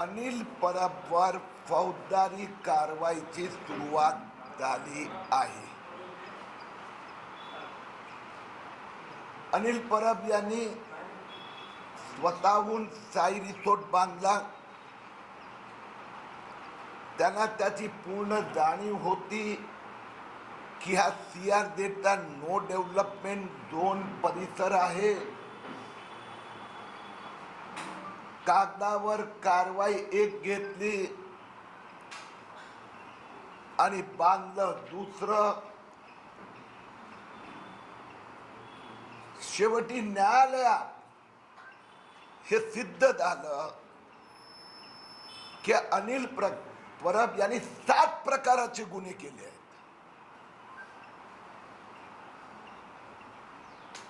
अनिल परबवर फौजदारी कारवाईची सुरुवात झाली आहे. अनिल परब यांनी स्वतःहून साई रिसोर्ट बांधला. त्यांना त्याची पूर्ण जाणीव होती की हा CRZ नो डेव्हलपमेंट झोन परिसर आहे. कागदावर कारवाई एक घेतली आणि बांधलं दुसरं. शेवटी न्यायालयात हे सिद्ध झालं की अनिल परब यांनी 7 प्रकाराचे गुन्हे केले आहेत.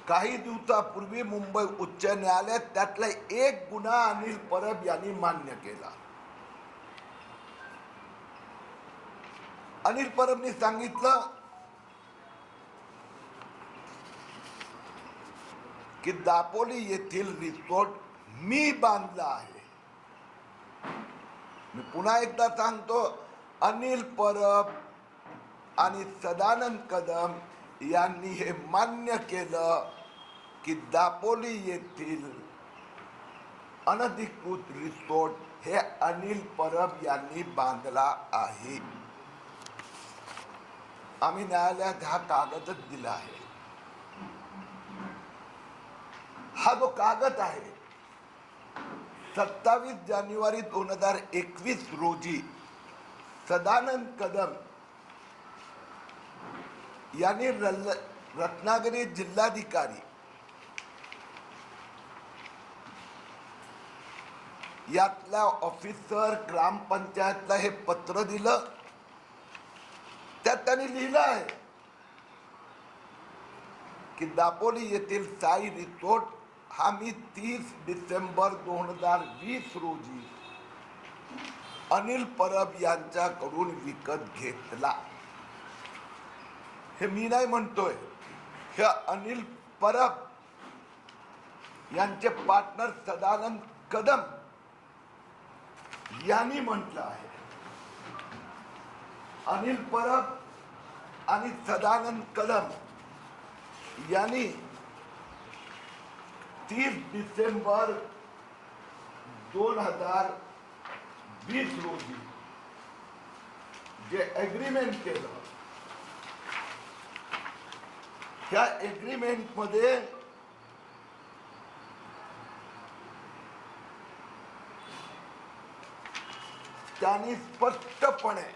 काही दिवसापूर्वी मुंबई उच्च न्यायालयात त्यातला एक गुन्हा अनिल परब यांनी मान्य केला. अनिल परबनी सांगितलं की दापोली येथील रिसॉर्ट मी बांधला आहे. मी पुन्हा एकदा सांगतो, अनिल परब आणि सदानंद कदम यांनी हे मान्य केलं की दापोली येथील अनधिकृत रिसॉर्ट हे अनिल परब यांनी बांधला आहे. आम्ही न्यायालयात हा कागदच दिला आहे. हा जो कागद आहे 27 जानेवारी 2021 रोजी सदानंद कदम यांनी रत्नागिरी जिल्हाधिकारी यातल्या ऑफिसर ग्रामपंचायतला हे पत्र दिलं. त्यात त्यांनी लिहिलं आहे की दापोली येथील साई रिसॉर्ट हा मी 30 डिसेंबर 2020 रोजी अनिल परब यांच्याकडून विकत घेतला. हे मी नाही म्हणतोय, हे अनिल परब यांचे पार्टनर सदानंद कदम यांनी म्हटलं आहे. अनिल परब आणि सदानंद कदम यांनी 30 डिसेंबर 2020 रोजी जे एग्रीमेंट केलं, त्या एग्रीमेंट मध्ये त्यांनी स्पष्टपणे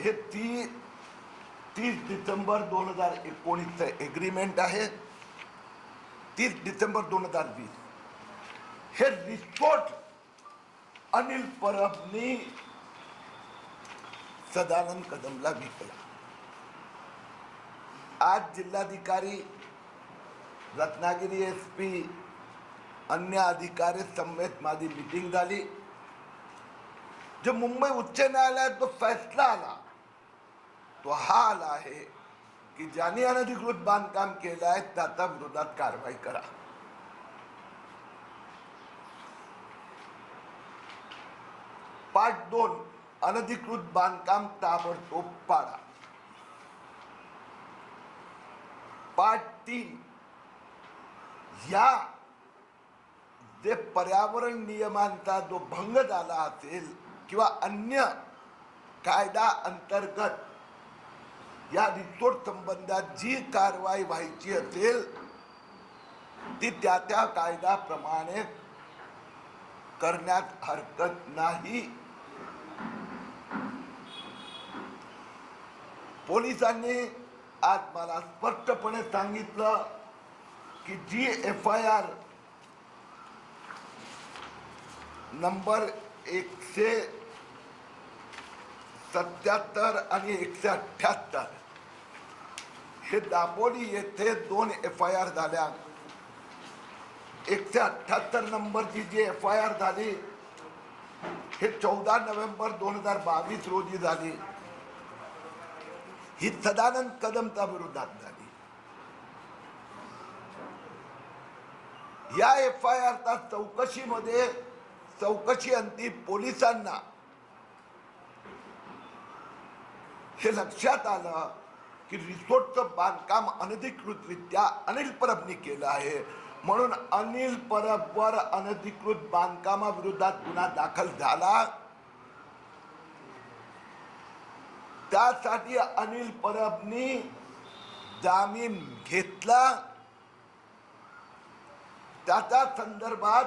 हे 30 डिसेंबर 2019 एग्रीमेंट आहे. 30 डिसेंबर 2020 हे रिसॉर्ट अनिल परबनी सदानंद कदमला विकला. आज जिल्हाधिकारी, रत्नागिरी SP, अन्य अधिकारी समेत माझी मीटिंग झाली. जो मुंबई उच्च न्यायालयात जो फैसला आला तो हा आला आहे की ज्यांनी अनधिकृत बांधकाम केलं आहे त्याच्या विरोधात कारवाई करा. पार्ट 2 अनधिकृत बांधकाम ताबडतोब पाडा. पार्ट 3 या जे पर्यावरण नियमांचा जो भंग झाला असेल किंवा अन्य कायदा अंतर्गत या रिसॉर्ट संबंधात जी कारवाई व्हायची असेल ती त्या त्या कायद्याप्रमाणे करण्यात हरकत नाही. पोलिसांनी आज मला स्पष्टपणे सांगितलं की जी FIR नंबर 177 आणि 178 हे दापोली येथे 2 FIR झाल्या. 178 नंबरची जी FIR झाली हे 14 नोव्हेंबर 2022 रोजी झाली. ही सदानंद कदमच्या विरोधात झाली. या FIRचा चौकशी अंती पोलिसांना हे लक्षात आलं की रिसोर्टचं बांधकाम अनधिकृतरित्या अनिल परबनी केलं आहे, म्हणून अनिल परबवर अनधिकृत बांधकामाविरोधात गुन्हा दाखल झाला। त्यासाठी अनिल परबनी जामीन घेतला। त्याच्या संदर्भात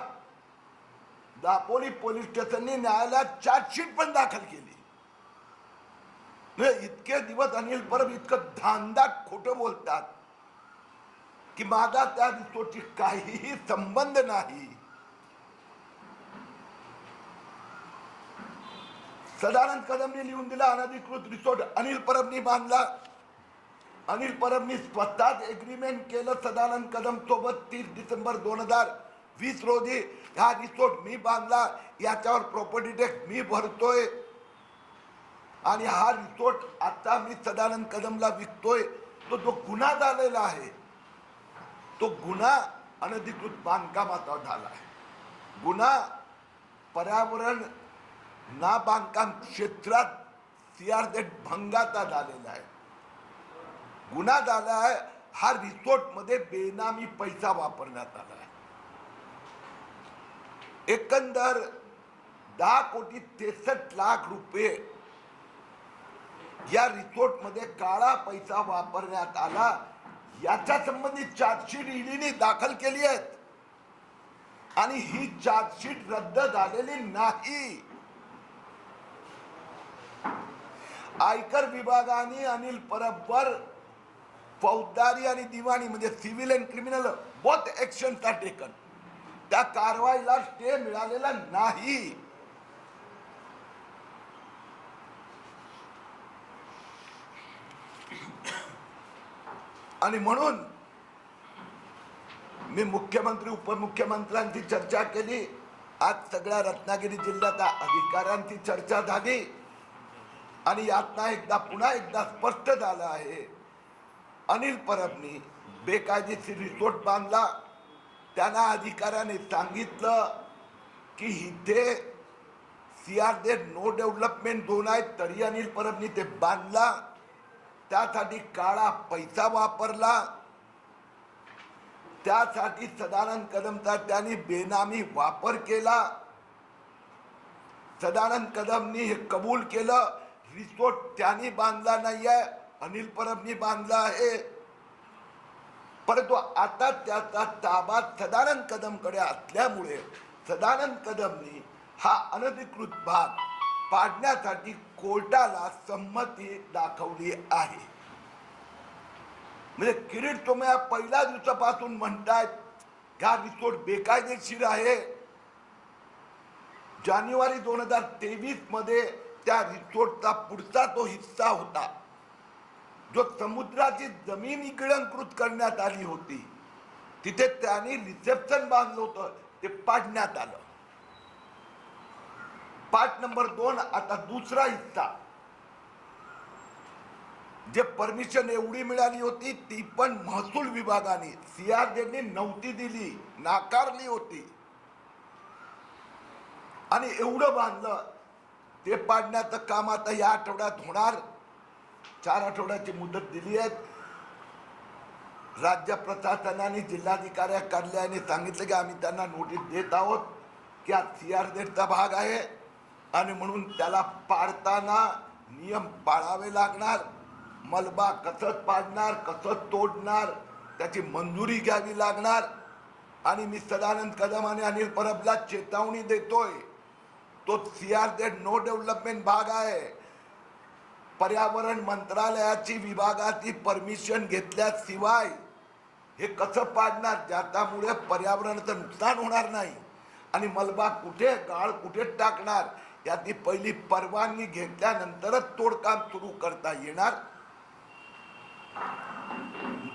दापोली पोलीस स्टेशनने न्यायालयात चार्जशीट पण दाखल केली। इतके दिवस अनिल परब इतकं धांदाट खोटं बोलतात की माझा त्या रिसोर्टशी काहीही संबंध नाही। सदानंद कदमने लिहून दिला अनधिकृत रिसोर्ट अनिल परबनी बांधला। अनिल परबनी स्वतःच एग्रीमेंट केलं सदानंद कदम सोबत 30 डिसेंबर 2020 रोजी हा रिसोर्ट मी बांधला, याच्यावर प्रॉपर्टी टॅक्स मी भरतोय आणि हा रिसोर्ट आता मी सदानंद कदमला विकतोय। तो जो गुन्हा झालेला आहे तो गुन्हा अनधिकृत बांधकामाचा झाला आहे। गुन्हा पर्यावरण ना बांधकाम क्षेत्रात CRZ भंगाचा झालेला आहे। गुन्हा झाला आहे हा रिसोर्ट मध्ये बेनामी पैसा वापरण्यात आला आहे। एकंदर 10,63,00,000 रुपये या रिसोर्ट मध्ये काळा पैसा वापरण्यात आला। याच्या संबंधित चार्जशीट ईडीने दाखल केली आहे आणि ही चार्जशीट रद्द झालेली नाही। आयकर विभागाने अनिल परबवर फौजदारी आणि दिवाणी म्हणजे civil and criminal both actions are taken, त्या कारवाईला स्टे मिळालेला नाही। आणि म्हणून मी मुख्यमंत्री उपमुख्यमंत्र्यांची चर्चा केली। आज सगळ्या रत्नागिरी जिल्ह्याच्या अधिकाऱ्यांची चर्चा झाली आणि यातनं पुन्हा एकदा स्पष्ट झालं आहे अनिल परबनी बेकायदेशीर रिसोर्ट बांधला। त्यांना अधिकाऱ्याने सांगितलं की इथे CRZ नो डेव्हलपमेंट झोन आहे, तरी अनिल परबनी ते बांधला। त्यासाठी काळा पैसा वापरला। त्यासाठी सदानंद कदमचा त्यांनी बेनामी वापर केला। सदानंद कदमनी हे कबूल केलं रिसोर्ट त्यांनी बांधला नाहीये, अनिल परबनी बांधला आहे। परंतु आता त्याचा ताबा सदानंद कदमकडे असल्यामुळे सदानंद कदमनी हा अनधिकृत भाग पाडण्यासाठी कोर्टाला संमती दाखवली आहे। म्हणजे किरीट तुम्ही पहिल्या दिवसापासून म्हणतायत हा रिसोर्ट बेकायदेशीर आहे। जानेवारी 2023 मध्ये त्या रिसोर्टचा पुढचा तो हिस्सा होता जो समुद्राची जमीन गिळंकृत करण्यात आली होती, तिथे त्यांनी रिसेप्शन बांधलं होतं, ते पाडण्यात आलं। पार्ट नंबर 2 आता दुसरा हिस्सा जे परमिशन एवढी मिळाली होती ती पण महसूल विभागाने CRZने नव्हती दिली, नाकारली होती आणि एवढं बांधलं। ते पाडण्याचं काम आता या आठवड्यात होणार। 4 आठवड्याची मुदत दिली आहे। राज्य प्रशासनाने जिल्हाधिकारी कार्यालयाने सांगितलं की आम्ही त्यांना नोटीस देत आहोत की हा CRZचा भाग आहे आणि म्हणून त्याला पाडताना नियम पाळावे लागणार। मलबा कसं पाडणार, कसं तोडणार, त्याची मंजुरी घ्यावी लागणार। आणि मी सदानंद कदम आणि अनिल परबला चेतावणी देतोय, तो CRZ नो डेव्हलपमेंट भाग आहे। पर्यावरण मंत्रालयाची विभागाची परमिशन घेतल्याशिवाय हे कसं पाडणार, ज्याच्यामुळे पर्यावरणाचं नुकसान होणार नाही आणि मलबा कुठे गाळ कुठे टाकणार याची पहिली परवानगी घेतल्यानंतरच तोडकाम सुरू करता येणार।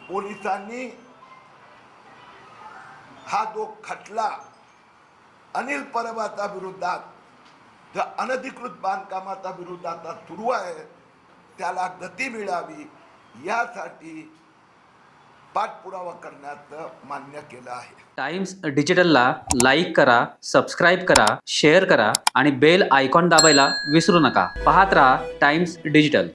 पोलिसांनी हा जो खटला अनिल परबाचा विरोधात अनधिकृत बांधकामाचा विरोधात सुरू आहे त्याला गती मिळावी यासाठी पाठपुरावा करण्याचं मान्य केलं आहे. टाइम्स डिजिटलला लाईक करा, सबस्क्राईब करा, शेअर करा आणि बेल आयकॉन दाबायला विसरू नका. पाहत रहा टाइम्स डिजिटल.